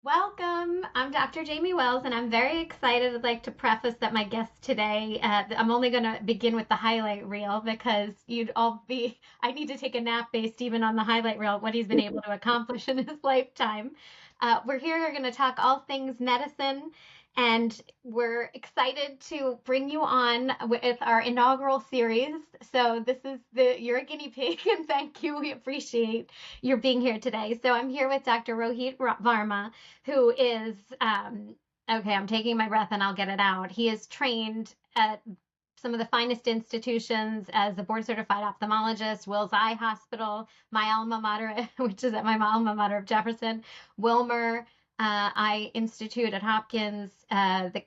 Welcome. I'm Dr. Jamie Wells, and I'm very excited. I'd like to preface that my guest today, I'm only going to begin with the highlight reel because I need to take a nap based even on the highlight reel, what he's been able to accomplish in his lifetime. We're going to talk all things medicine, and we're excited to bring you on with our inaugural series. So you're a guinea pig, and thank you. We appreciate your being here today. So I'm here with Dr. Rohit Varma, who is okay, I'm taking my breath and I'll get it out. He is trained at some of the finest institutions as a board certified ophthalmologist, Wills Eye Hospital, my alma mater, which is at my alma mater of Jefferson, Wilmer Eye Institute at Hopkins.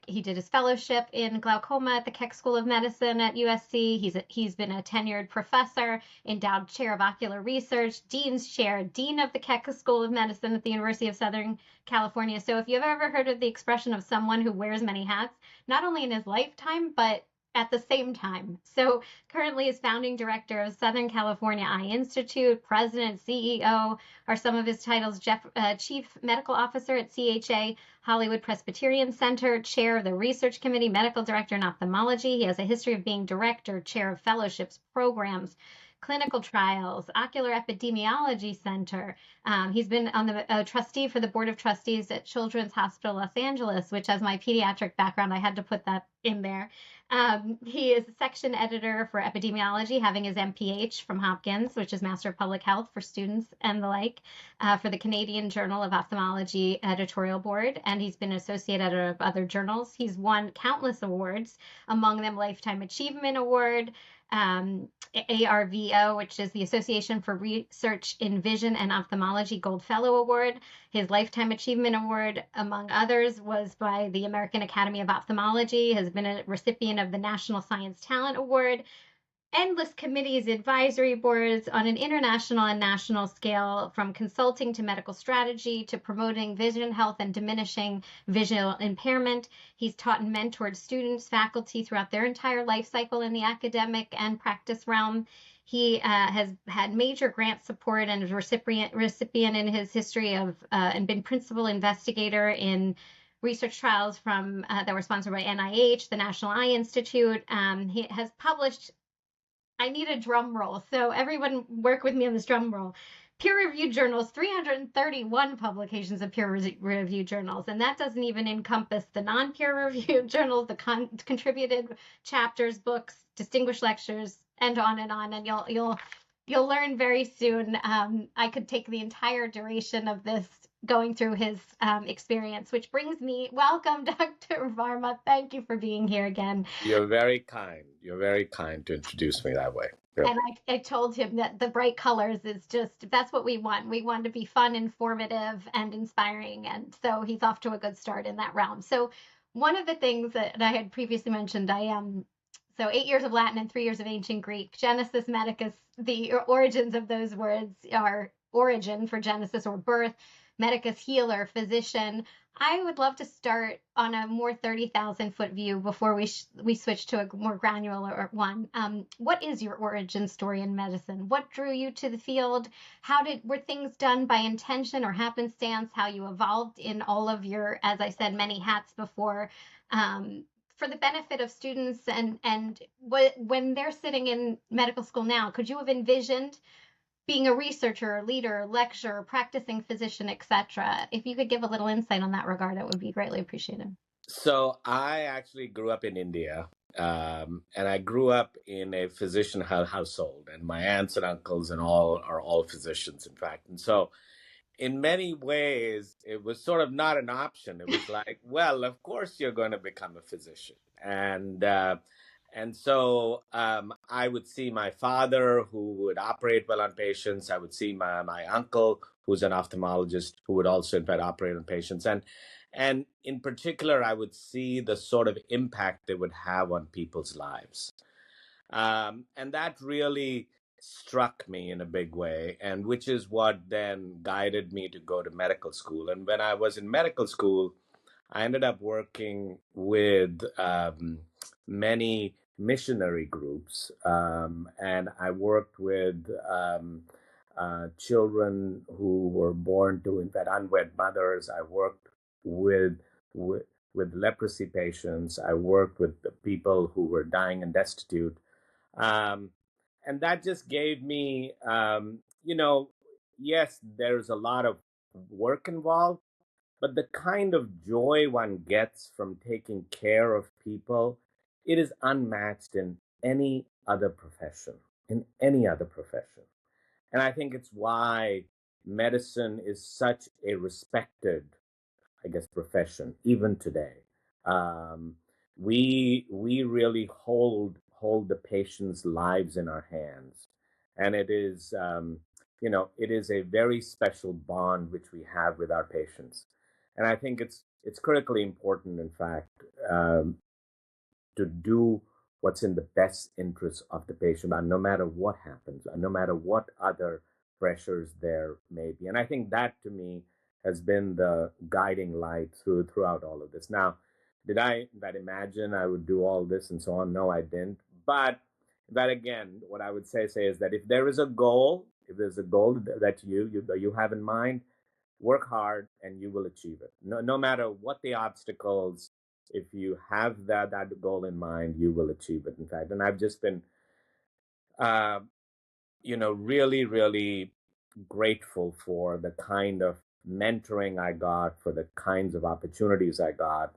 He did his fellowship in glaucoma at the Keck School of Medicine at USC. He's been a tenured professor, endowed chair of ocular research, dean's chair, dean of the Keck School of Medicine at the University of Southern California. So if you've ever heard of the expression of someone who wears many hats, not only in his lifetime, but at the same time. So currently is founding director of Southern California Eye Institute, president, CEO are some of his titles, chief medical officer at CHA Hollywood Presbyterian Center, chair of the research committee, medical director in ophthalmology. He has a history of being director, chair of fellowships, programs, clinical trials, ocular epidemiology center. He's been on the trustee for the board of trustees at Children's Hospital Los Angeles, which, as my pediatric background, I had to put that in there. He is section editor for epidemiology, having his MPH from Hopkins, which is Master of Public Health for students and the like, for the Canadian Journal of Ophthalmology editorial board, and he's been associate editor of other journals. He's won countless awards, among them Lifetime Achievement Award, ARVO, which is the Association for Research in Vision and Ophthalmology Gold Fellow Award. His Lifetime Achievement Award, among others, was by the American Academy of Ophthalmology, has been a recipient of the National Science Talent Award, endless committees, advisory boards on an international and national scale, from consulting to medical strategy to promoting vision health and diminishing visual impairment. He's taught and mentored students, faculty throughout their entire life cycle in the academic and practice realm. He has had major grant support and is recipient in his history of and been principal investigator in research trials from that were sponsored by NIH, the National Eye Institute. He has published, I need a drum roll. So everyone work with me on this drum roll. Peer-reviewed journals, 331 publications of peer-reviewed journals, and that doesn't even encompass the non-peer-reviewed journals, the contributed chapters, books, distinguished lectures, and on and on. And you'll learn very soon. I could take the entire duration of this going through his experience, which brings me, welcome, Dr. Varma. Thank you for being here again. You're very kind. You're very kind to introduce me that way. Yep. And I told him that the bright colors is just, that's what we want. We want to be fun, informative, and inspiring. And so he's off to a good start in that realm. So one of the things that I had previously mentioned, so 8 years of Latin and 3 years of ancient Greek, Genesis, Medicus, the origins of those words are origin for Genesis or birth, medicus, healer, physician. I would love to start on a more 30,000-foot view before we switch to a more granular one. What is your origin story in medicine? What drew you to the field? Were things done by intention or happenstance? How you evolved in all of your, as I said, many hats before, for the benefit of students and when they're sitting in medical school now, could you have envisioned being a researcher, leader, lecturer, practicing physician, etc.? If you could give a little insight on that regard, it would be greatly appreciated. So I actually grew up in India, and I grew up in a physician household, and my aunts and uncles and all are all physicians, in fact. And so in many ways, it was sort of not an option. It was like, well, of course you're going to become a physician. And so I would see my father, who would operate well on patients. I would see my uncle, who's an ophthalmologist, who would also, in fact, operate on patients. And in particular, I would see the sort of impact they would have on people's lives. And that really struck me in a big way, and which is what then guided me to go to medical school. And when I was in medical school, I ended up working with many missionary groups, and I worked with children who were born to, in fact, unwed mothers. I worked with, with with leprosy patients. I worked with the people who were dying and destitute, um, and that just gave me, yes, there's a lot of work involved, but the kind of joy one gets from taking care of people, it is unmatched in any other profession. In any other profession. And I think it's why medicine is such a respected, I guess, profession even today. Um, we really hold the patient's lives in our hands, and it is it is a very special bond which we have with our patients, and I think it's critically important, in fact, to do what's in the best interest of the patient, and no matter what happens, and no matter what other pressures there may be. And I think that, to me, has been the guiding light throughout all of this. Now, did I that imagine I would do all this and so on? No, I didn't. But that, again, what I would say is that if there is a goal, if there's a goal that you have in mind, work hard and you will achieve it. No matter what the obstacles, if you have that goal in mind, you will achieve it, in fact. And I've just been uh, really, really grateful for the kind of mentoring I got, for the kinds of opportunities I got.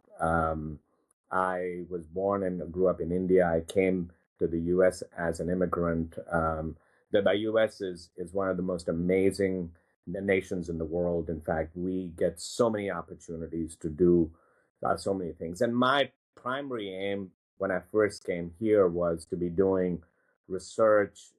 I was born and grew up in India. I came to the U.S. as an immigrant. The U.S. is one of the most amazing nations in the world. In fact, we get so many opportunities to do so many things. And my primary aim when I first came here was to be doing research,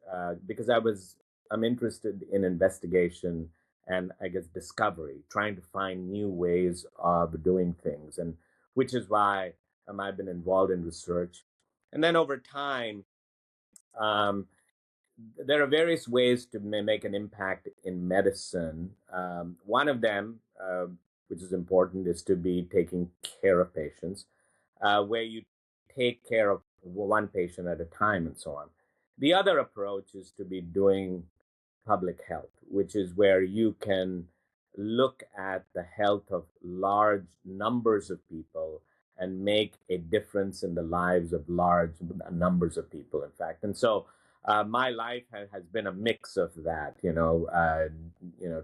because I'm interested in investigation and, I guess, discovery, trying to find new ways of doing things, and which is why I've been involved in research. And then over time, um, there are various ways to make an impact in medicine. One of them, which is important, is to be taking care of patients, where you take care of one patient at a time and so on. The other approach is to be doing public health, which is where you can look at the health of large numbers of people and make a difference in the lives of large numbers of people, in fact. And so my life has been a mix of that,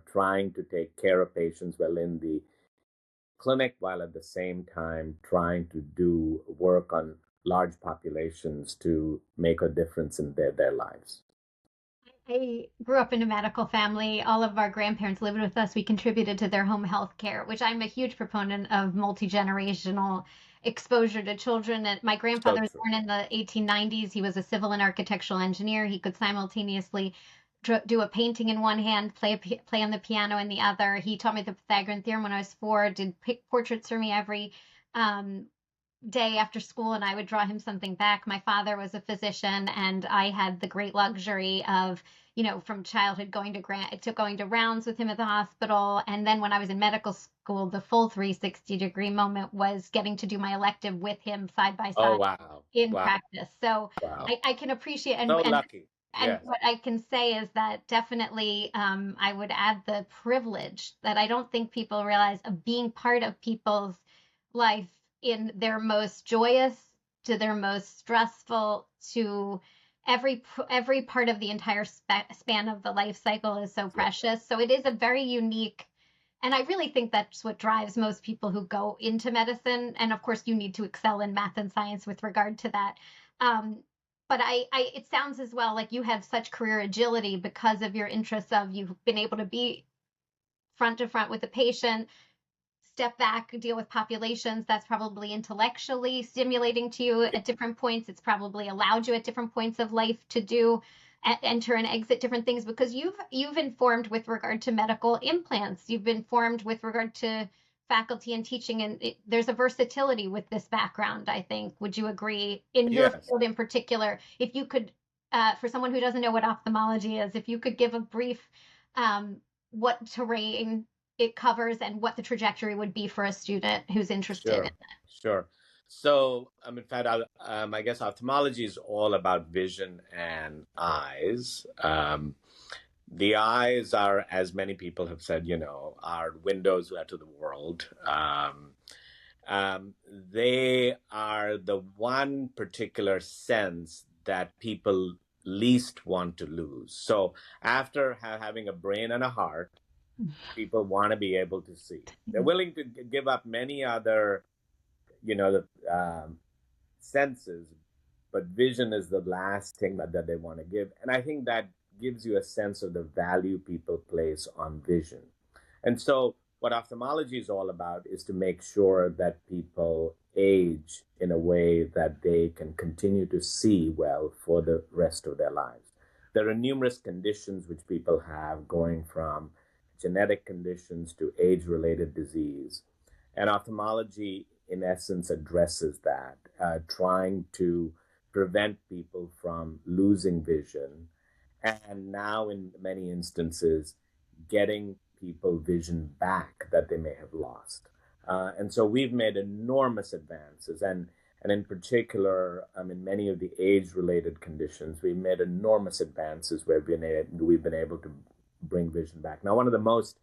trying to take care of patients well in the clinic, while at the same time trying to do work on large populations to make a difference in their lives. I grew up in a medical family. All of our grandparents lived with us. We contributed to their home health care, which I'm a huge proponent of multi-generational exposure to children. And my So grandfather was true. born in the 1890s. He was a civil and architectural engineer. He could simultaneously do a painting in one hand, play on the piano in the other. He taught me the Pythagorean theorem when I was 4, did portraits for me every um, day after school, and I would draw him something back. My father was a physician, and I had the great luxury of, from childhood going to rounds with him at the hospital. And then when I was in medical school, the full 360 degree moment was getting to do my elective with him side by Oh, side wow. in Wow. practice. So Wow. I can appreciate, So and lucky. Yes. what I can say is that definitely I would add the privilege that I don't think people realize of being part of people's life in their most joyous to their most stressful to every part of the entire span of the life cycle is so Yes. precious. So it is a very unique, and I really think that's what drives most people who go into medicine. And of course, you need to excel in math and science with regard to that. Um, but it sounds as well like you have such career agility because of your interests of you've been able to be front to front with the patient, step back, deal with populations. That's probably intellectually stimulating to you at different points. It's probably allowed you at different points of life to do enter and exit different things because you've informed with regard to medical implants. You've been formed with regard to faculty and teaching, and there's a versatility with this background, I think. Would you agree? In your Yes. field in particular, if you could, for someone who doesn't know what ophthalmology is, if you could give a brief um, what terrain it covers and what the trajectory would be for a student who's interested in Sure. Sure. So, in fact, I guess ophthalmology is all about vision and eyes. The eyes are, as many people have said, are windows to the world. They are the one particular sense that people least want to lose. So after having a brain and a heart, people want to be able to see. They're willing to give up many other, senses, but vision is the last thing that they want to give. And I think that gives you a sense of the value people place on vision. And so, what ophthalmology is all about is to make sure that people age in a way that they can continue to see well for the rest of their lives. There are numerous conditions which people have, going from genetic conditions to age related disease. And ophthalmology, in essence, addresses that, trying to prevent people from losing vision. And now, in many instances, getting people vision back that they may have lost. And so we've made enormous advances. And in particular, in many of the age-related conditions, we've made enormous advances where we've been able to bring vision back. Now, one of the most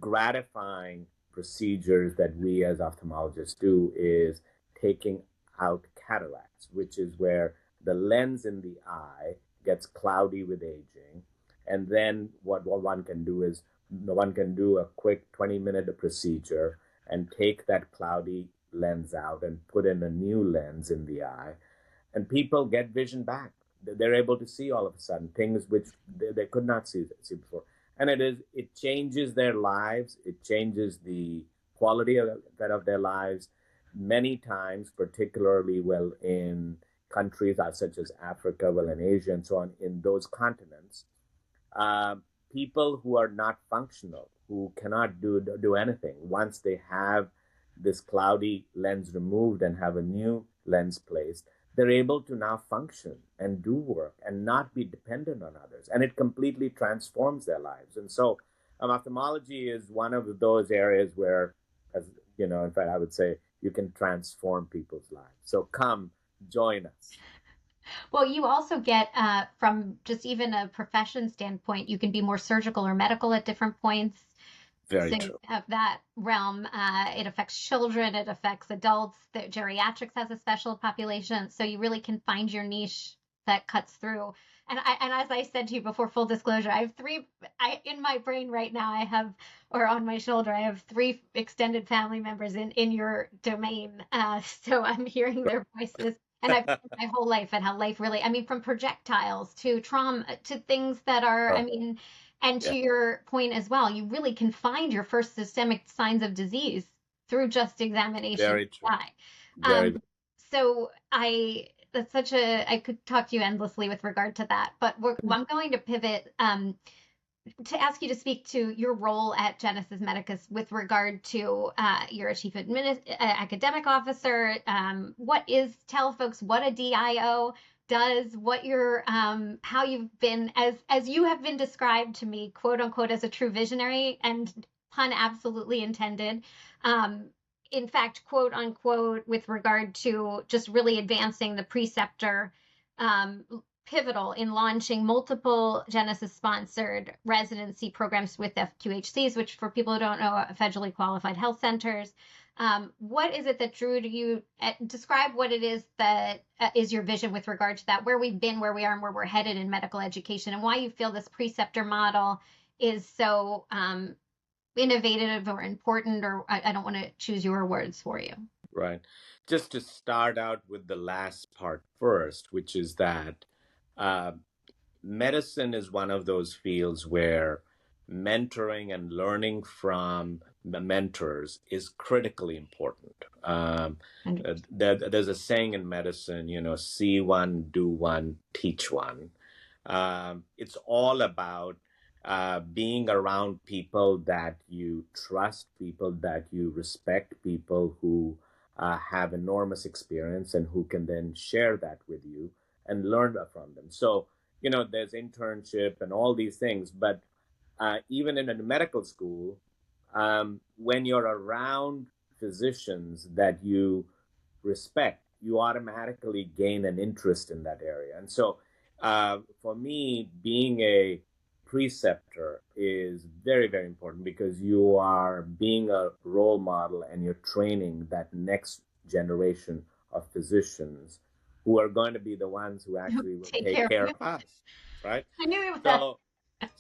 gratifying procedures that we as ophthalmologists do is taking out cataracts, which is where the lens in the eye gets cloudy with aging. And then what one can do is one can do a quick 20-minute procedure and take that cloudy lens out and put in a new lens in the eye. And people get vision back. They're able to see all of a sudden things which they could not see before. And it changes their lives. It changes the quality of their lives many times, particularly in countries such as Africa, in Asia, and so on, in those continents. Uh, People who are not functional, who cannot do anything, once they have this cloudy lens removed and have a new lens placed, they're able to now function and do work and not be dependent on others. And it completely transforms their lives. And so ophthalmology is one of those areas where, as in fact, I would say you can transform people's lives. So come join us. Well, you also get from just even a profession standpoint, you can be more surgical or medical at different points. Very So true. of that realm, it affects children, it affects adults. The geriatrics has a special population, so you really can find your niche that cuts through. And as I said to you before, full disclosure, I have three. I in my brain right now, I have, or on my shoulder, I have three extended family members in your domain. So I'm hearing their voices, and I've lived my whole life and how life really. I mean, from projectiles to trauma to things that are. I Oh, mean, and yeah, to your point as well, you really can find your first systemic signs of disease through just examination of very the true. eye. Very, So that's such I could talk to you endlessly with regard to that, but I'm going to pivot to ask you to speak to your role at Genesis Medicus with regard to you're a chief academic officer. Tell folks what a DIO does, what your how you've been as you have been described to me, quote unquote, as a true visionary, and pun absolutely intended. Um, in fact, quote unquote, with regard to just really advancing the preceptor um, pivotal in launching multiple Genesis sponsored residency programs with FQHCs, which for people who don't know, are federally qualified health centers. What is it that drew to you? Describe what it is that is your vision with regard to that, where we've been, where we are, and where we're headed in medical education, and why you feel this preceptor model is so innovative or important, or I don't want to choose your words for you. right. Just to start out with the last part first, which is that uh, medicine is one of those fields where mentoring and learning from the mentors is critically important. There's a saying in medicine, see one, do one, teach one. It's all about being around people that you trust, people that you respect, people who have enormous experience and who can then share that with you and learn from them. So, there's internship and all these things, but even in a medical school, when you're around physicians that you respect, you automatically gain an interest in that area. And so, for me, being a preceptor is very, very important because you are being a role model and you're training that next generation of physicians who are going to be the ones who actually will Take take care care of of us, right? I knew it was that.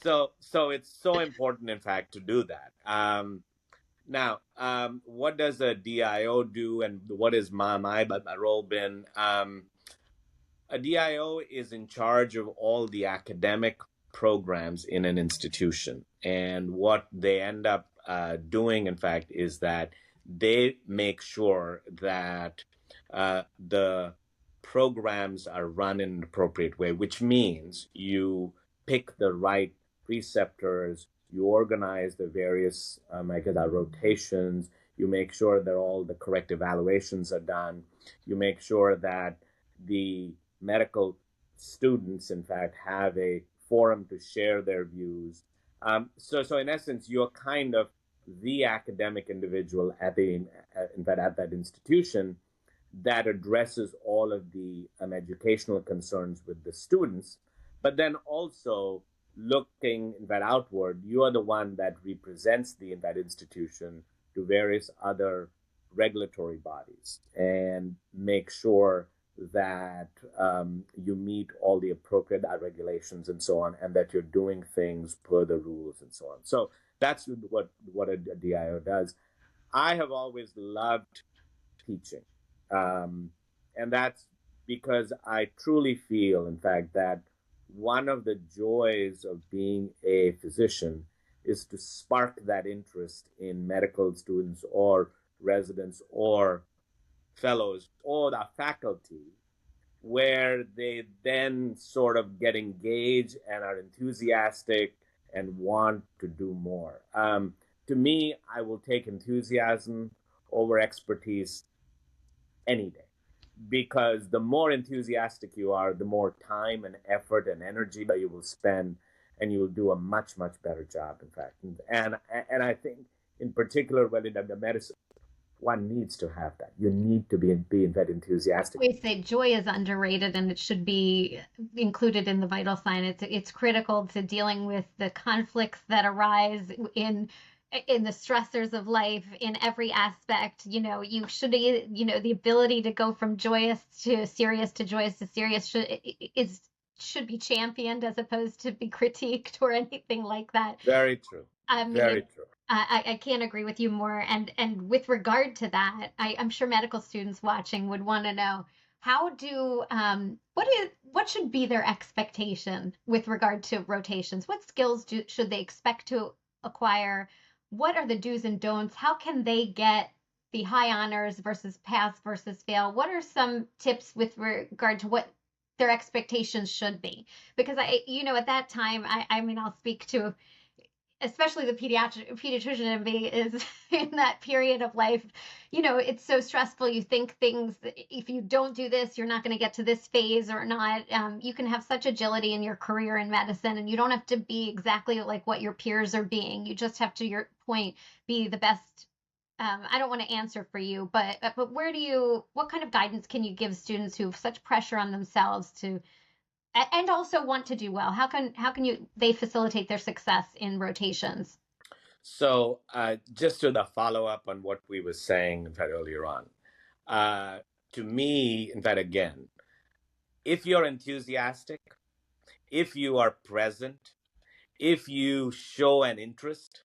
So, so it's so important, in fact, to do that. Now, what does a DIO do, and what is my role been? A DIO is in charge of all the academic programs in an institution. And what they end up doing, in fact, is that they make sure that the programs are run in an appropriate way, which means you pick the right preceptors, you organize the various rotations, you make sure that all the correct evaluations are done, you make sure that the medical students, in fact, have a forum to share their views. So in essence, you're kind of the academic individual in fact, at that institution that addresses all of the educational concerns with the students, but then also looking in that outward, you are the one that represents the in that institution to various other regulatory bodies and make sure that you meet all the appropriate regulations and so on, and that you're doing things per the rules and so on. So that's what a DIO does. I have always loved teaching, and that's because I truly feel, in fact, that one of the joys of being a physician is to spark that interest in medical students or residents or fellows or the faculty, where they then sort of get engaged and are enthusiastic and want to do more. To me, I will take enthusiasm over expertise any day, because the more enthusiastic you are, the more time and effort and energy that you will spend, and you will do a much, much better job, in fact. And I think, in particular, when in the medicine, one needs to have that. You need to be in fact enthusiastic. We say joy is underrated and it should be included in the vital sign. It's critical to dealing with the conflicts that arise in the stressors of life in every aspect. You should, the ability to go from joyous to joyous to serious should be championed as opposed to be critiqued or anything like that. Very true. I Very mean, true. I can't agree with you more. And with regard to that, I'm sure medical students watching would want to know how do what should be their expectation with regard to rotations? What skills should they expect to acquire? What are the do's and don'ts? How can they get the high honors versus pass versus fail? What are some tips with regard to what their expectations should be? Because at that time, I mean, I'll speak to especially the pediatrician in me is in that period of life. It's so stressful. You think things, if you don't do this, you're not going to get to this phase or not. You can have such agility in your career in medicine, and you don't have to be exactly like what your peers are being. You just have, to your point, be the best. I don't want to answer for you, but what kind of guidance can you give students who have such pressure on themselves to and also want to do well? How can they facilitate their success in rotations? So, just to the follow up on what we were saying, in fact, earlier on, uh, to me, in fact, again, if you're enthusiastic, if you are present, if you show an interest,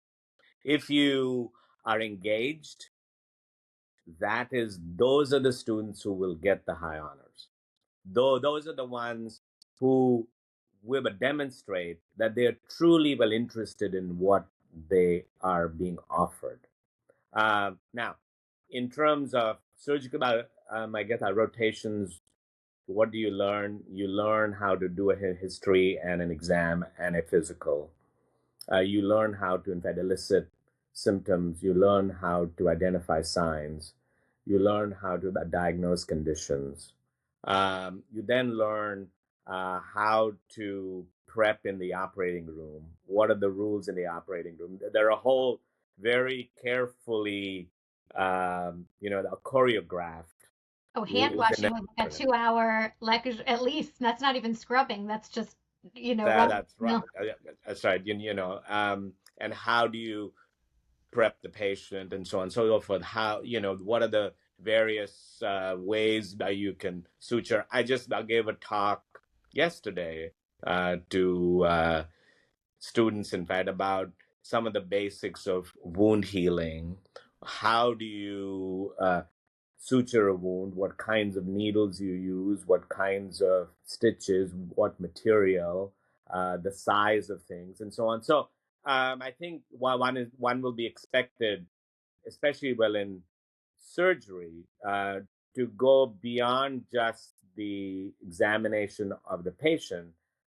if you are engaged, those are the students who will get the high honors. Though those are the ones who will demonstrate that they're truly well interested in what they are being offered. Now, in terms of surgical, I guess our rotations, what do you learn? You learn how to do a history and an exam and a physical. You learn how to, in fact, elicit symptoms. You learn how to identify signs. You learn how to diagnose conditions. You then learn how to prep in the operating room. What are the rules in the operating room? There are a whole very carefully, choreographed Oh, hand rules in washing the was like a operating room. 2 hour lecture at least. That's not even scrubbing. That's just run. That's right. No. That's right. And how do you prep the patient and so on and so forth? How, what are the various ways that you can suture? I gave a talk yesterday to students, in fact, about some of the basics of wound healing. How do you suture a wound? What kinds of needles you use? What kinds of stitches? What material? The size of things, and so on. So I think one will be expected, especially well in surgery, to go beyond just the examination of the patient,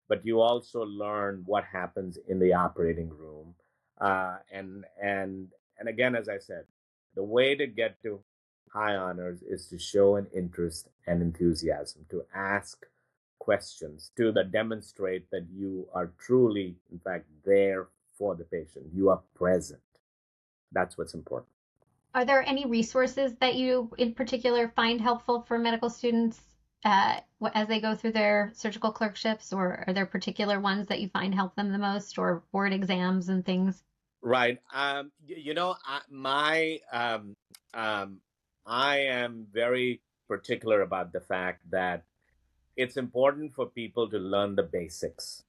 but you also learn what happens in the operating room. And again, as I said, the way to get to high honors is to show an interest and enthusiasm, to ask questions, to demonstrate that you are truly, in fact, there for the patient. You are present. That's what's important. Are there any resources that you in particular find helpful for medical students as they go through their surgical clerkships, or are there particular ones that you find help them the most, or board exams and things? Right. I am very particular about the fact that it's important for people to learn the basics.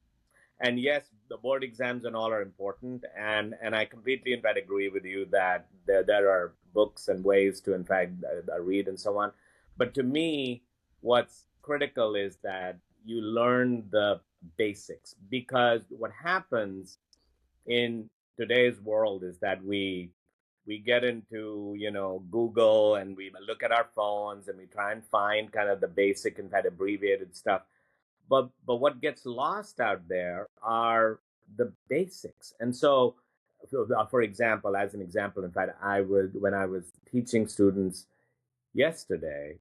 And yes, the board exams and all are important, and I completely in fact agree with you that there are books and ways to in fact read and so on. But to me, what's critical is that you learn the basics, because what happens in today's world is that we get into Google, and we look at our phones, and we try and find kind of the basic and kind of abbreviated stuff, but what gets lost out there are the basics. And so for example, as an example, in fact, I would when I was teaching students yesterday,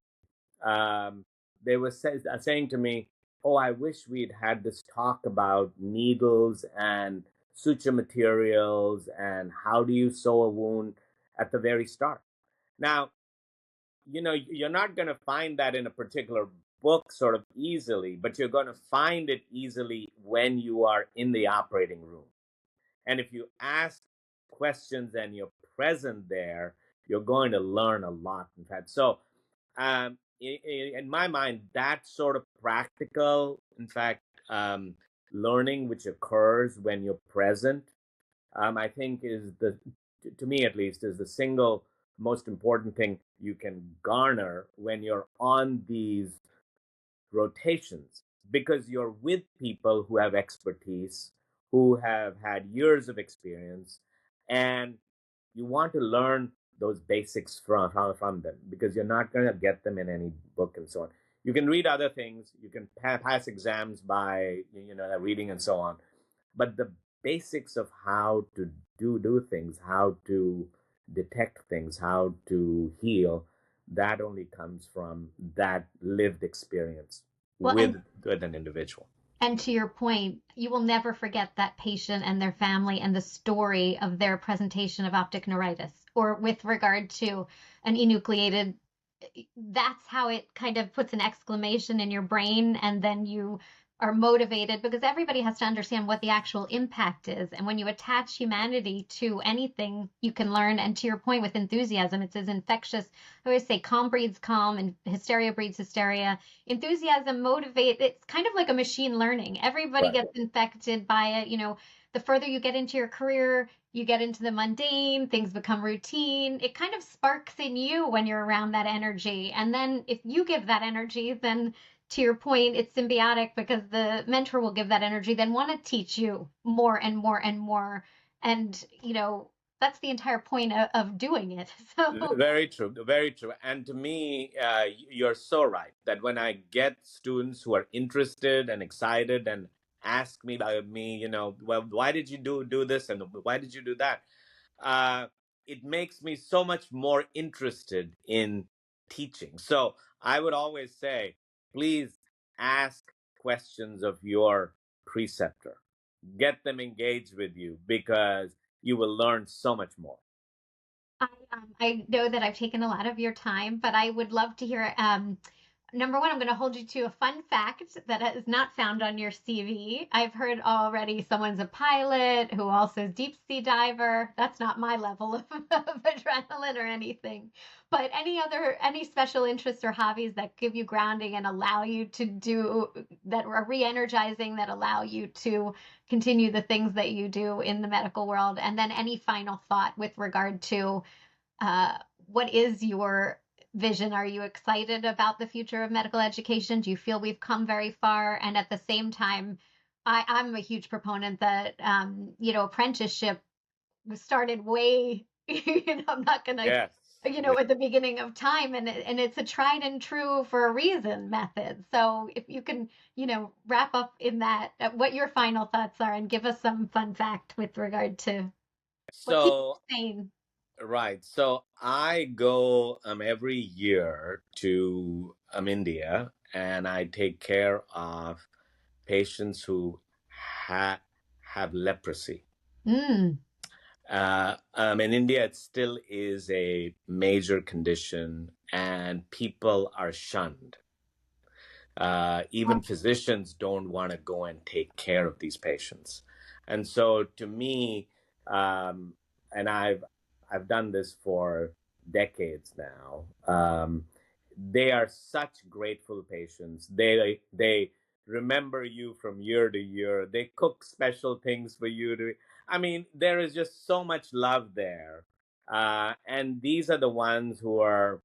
um, they were saying to me, "Oh, I wish we'd had this talk about needles and suture materials and how do you sew a wound at the very start." Now, you're not going to find that in a particular book sort of easily, but you're going to find it easily when you are in the operating room. And if you ask questions and you're present there, you're going to learn a lot, in fact. So in my mind, that sort of practical, in fact, learning which occurs when you're present, I think is to me at least, is the single most important thing you can garner when you're on these rotations, because you're with people who have expertise, who have had years of experience, and you want to learn those basics from them, because you're not going to get them in any book and so on. You can read other things, you can pass exams by reading and so on, but the basics of how to do things, how to detect things, how to heal, that only comes from that lived experience Well, with an individual. and to your point, you will never forget that patient and their family and the story of their presentation of optic neuritis, or with regard to an enucleated. That's how it kind of puts an exclamation in your brain, and then you are motivated, because everybody has to understand what the actual impact is. And when you attach humanity to anything, you can learn. And to your point with enthusiasm, it's as infectious. I always say calm breeds calm and hysteria breeds hysteria. Enthusiasm motivate. It's kind of like a machine learning. Everybody Right. gets infected by it. The further you get into your career, you get into the mundane, things become routine. It kind of sparks in you when you're around that energy. And then if you give that energy, then to your point, it's symbiotic, because the mentor will give that energy, then want to teach you more and more and more. And, that's the entire point of doing it. So Very true, very true. And to me, you're so right that when I get students who are interested and excited and ask me about me, well, why did you do this and why did you do that? Uh, it makes me so much more interested in teaching. So I would always say, please ask questions of your preceptor. Get them engaged with you, because you will learn so much more. I know that I've taken a lot of your time, but I would love to hear. number one, I'm going to hold you to a fun fact that is not found on your CV. I've heard already someone's a pilot who also is deep sea diver. That's not my level of adrenaline or anything. But any special interests or hobbies that give you grounding and allow you to do that are re-energizing, that allow you to continue the things that you do in the medical world. And then any final thought with regard to uh, what is your vision? Are you excited about the future of medical education? Do you feel we've come very far? And at the same time, I'm a huge proponent that apprenticeship started way, I'm not gonna, Yes. Yeah. at the beginning of time, and it's a tried and true for a reason method. So if you can, wrap up in that, what your final thoughts are, and give us some fun fact with regard to what keeps So you sane. right. So I go every year to India, and I take care of patients who ha have leprosy. Mm. In India, it still is a major condition, and people are shunned. Even physicians don't want to go and take care of these patients. And so, to me, um, and I've done this for decades now. They are such grateful patients. They remember you from year to year. They cook special things for you to. I mean, there is just so much love there, and these are the ones who are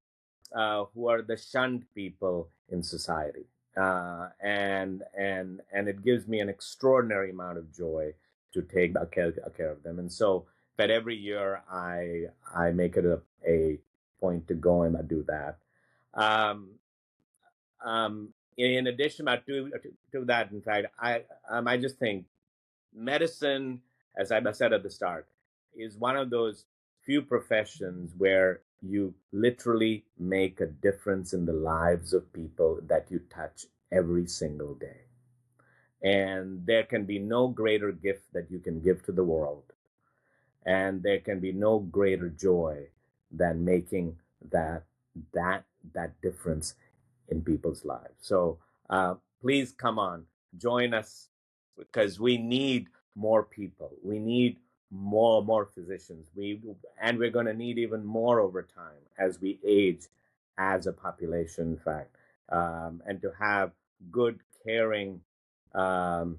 the shunned people in society. And it gives me an extraordinary amount of joy to take care of them. And so, but every year I make it a point to go and do that. Um, in addition to that, in fact, I just think medicine, as I said at the start, is one of those few professions where you literally make a difference in the lives of people that you touch every single day. And there can be no greater gift that you can give to the world. And there can be no greater joy than making that that that difference in people's lives. So please come on, join us because we need more people. We need more physicians. We're going to need even more over time as we age as a population. In fact, and to have good, caring um,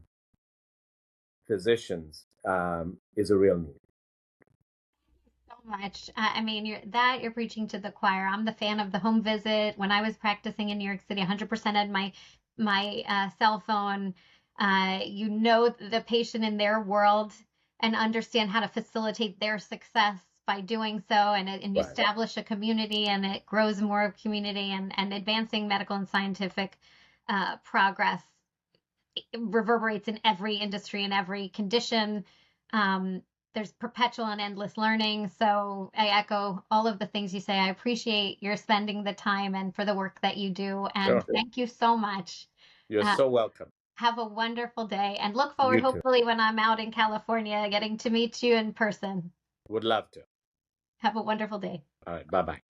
physicians is a real need. So much. I mean, you're preaching to the choir. I'm the fan of the home visit. When I was practicing in New York City, 100% had my cell phone. The patient in their world and understand how to facilitate their success by doing so, and you Right. establish a community, and it grows more of community, and advancing medical and scientific progress reverberates in every industry and every condition. Um, there's perpetual and endless learning. So I echo all of the things you say. I appreciate your spending the time and for the work that you do. And Sure. thank you so much. You're Uh, so welcome. have a wonderful day and look forward, You too. hopefully, when I'm out in California, getting to meet you in person. Would love to. Have a wonderful day. All right. Bye bye.